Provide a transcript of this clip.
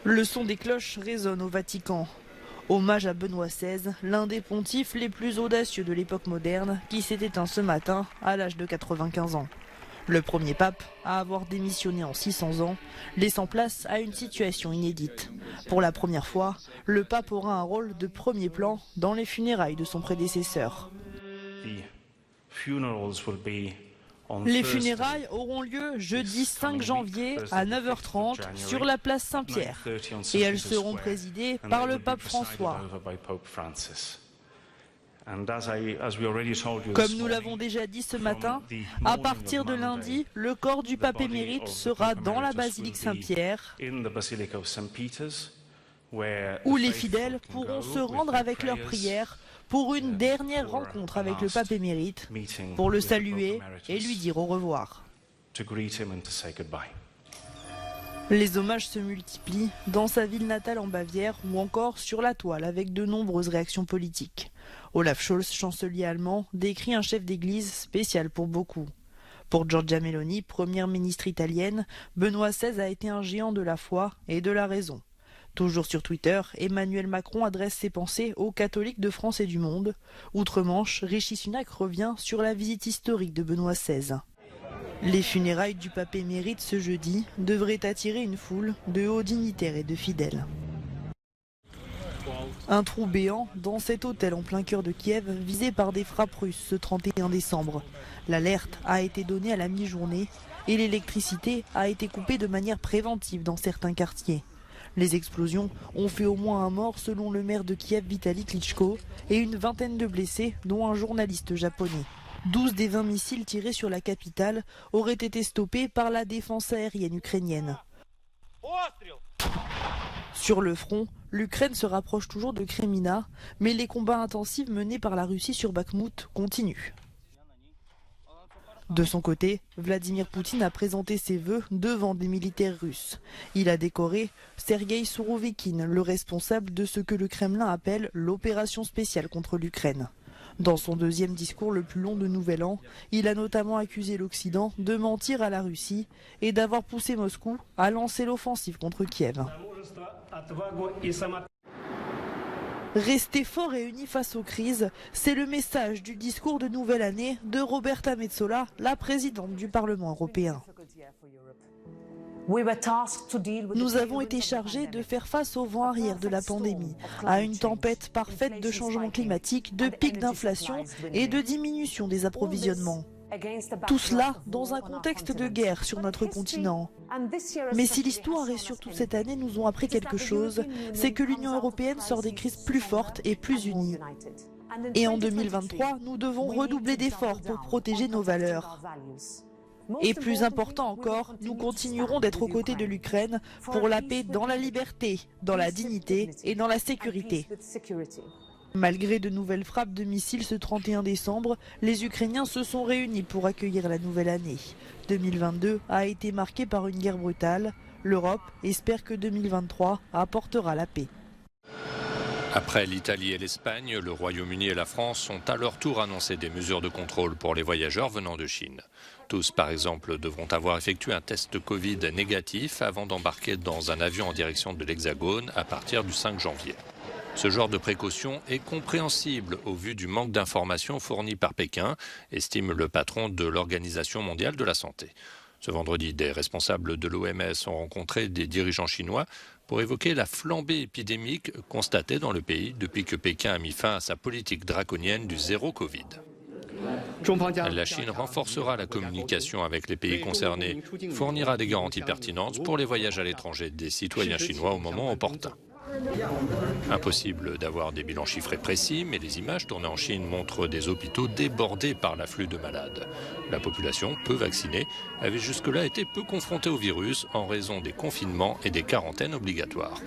Le son des cloches résonne au Vatican. Hommage à Benoît XVI, l'un des pontifes les plus audacieux de l'époque moderne, qui s'est éteint ce matin à l'âge de 95 ans. Le premier pape à avoir démissionné en 600 ans, laissant place à une situation inédite. Pour la première fois, le pape aura un rôle de premier plan dans les funérailles de son prédécesseur. Les funérailles auront lieu jeudi 5 janvier à 9h30 sur la place Saint-Pierre et elles seront présidées par le pape François. Comme nous l'avons déjà dit ce matin, à partir de lundi, le corps du pape émérite sera dans la basilique Saint-Pierre, où les fidèles pourront se rendre avec leurs prières pour une dernière rencontre avec le pape émérite, pour le saluer et lui dire au revoir. Les hommages se multiplient dans sa ville natale en Bavière ou encore sur la toile avec de nombreuses réactions politiques. Olaf Scholz, chancelier allemand, décrit un chef d'église spécial pour beaucoup. Pour Giorgia Meloni, première ministre italienne, Benoît XVI a été un géant de la foi et de la raison. Toujours sur Twitter, Emmanuel Macron adresse ses pensées aux catholiques de France et du monde. Outre-Manche, Rishi Sunak revient sur la visite historique de Benoît XVI. Les funérailles du pape émérite ce jeudi devraient attirer une foule de hauts dignitaires et de fidèles. Un trou béant dans cet hôtel en plein cœur de Kiev, visé par des frappes russes ce 31 décembre. L'alerte a été donnée à la mi-journée et l'électricité a été coupée de manière préventive dans certains quartiers. Les explosions ont fait au moins un mort selon le maire de Kiev, Vitali Klitschko, et une vingtaine de blessés, dont un journaliste japonais. 12 des 20 missiles tirés sur la capitale auraient été stoppés par la défense aérienne ukrainienne. Sur le front, l'Ukraine se rapproche toujours de Kremina, mais les combats intensifs menés par la Russie sur Bakhmout continuent. De son côté, Vladimir Poutine a présenté ses vœux devant des militaires russes. Il a décoré Sergueï Sourovikine, le responsable de ce que le Kremlin appelle l'opération spéciale contre l'Ukraine. Dans son deuxième discours le plus long de Nouvel An, il a notamment accusé l'Occident de mentir à la Russie et d'avoir poussé Moscou à lancer l'offensive contre Kiev. Rester fort et unis face aux crises, c'est le message du discours de nouvelle année de Roberta Metsola, la présidente du Parlement européen. Nous avons été chargés de faire face au vent arrière de la pandémie, à une tempête parfaite de changement climatique, de pics d'inflation et de diminution des approvisionnements. Tout cela dans un contexte de guerre sur notre continent. Mais si l'histoire et surtout cette année nous ont appris quelque chose, c'est que l'Union européenne sort des crises plus fortes et plus unies. Et en 2023, nous devons redoubler d'efforts pour protéger nos valeurs. Et plus important encore, nous continuerons d'être aux côtés de l'Ukraine pour la paix dans la liberté, dans la dignité et dans la sécurité. Malgré de nouvelles frappes de missiles ce 31 décembre, les Ukrainiens se sont réunis pour accueillir la nouvelle année. 2022 a été marqué par une guerre brutale. L'Europe espère que 2023 apportera la paix. Après l'Italie et l'Espagne, le Royaume-Uni et la France ont à leur tour annoncé des mesures de contrôle pour les voyageurs venant de Chine. Tous, par exemple, devront avoir effectué un test Covid négatif avant d'embarquer dans un avion en direction de l'Hexagone à partir du 5 janvier. Ce genre de précaution est compréhensible au vu du manque d'informations fournies par Pékin, estime le patron de l'Organisation mondiale de la santé. Ce vendredi, des responsables de l'OMS ont rencontré des dirigeants chinois pour évoquer la flambée épidémique constatée dans le pays depuis que Pékin a mis fin à sa politique draconienne du zéro Covid. La Chine renforcera la communication avec les pays concernés, fournira des garanties pertinentes pour les voyages à l'étranger des citoyens chinois au moment opportun. Impossible d'avoir des bilans chiffrés précis, mais les images tournées en Chine montrent des hôpitaux débordés par l'afflux de malades. La population, peu vaccinée, avait jusque-là été peu confrontée au virus en raison des confinements et des quarantaines obligatoires.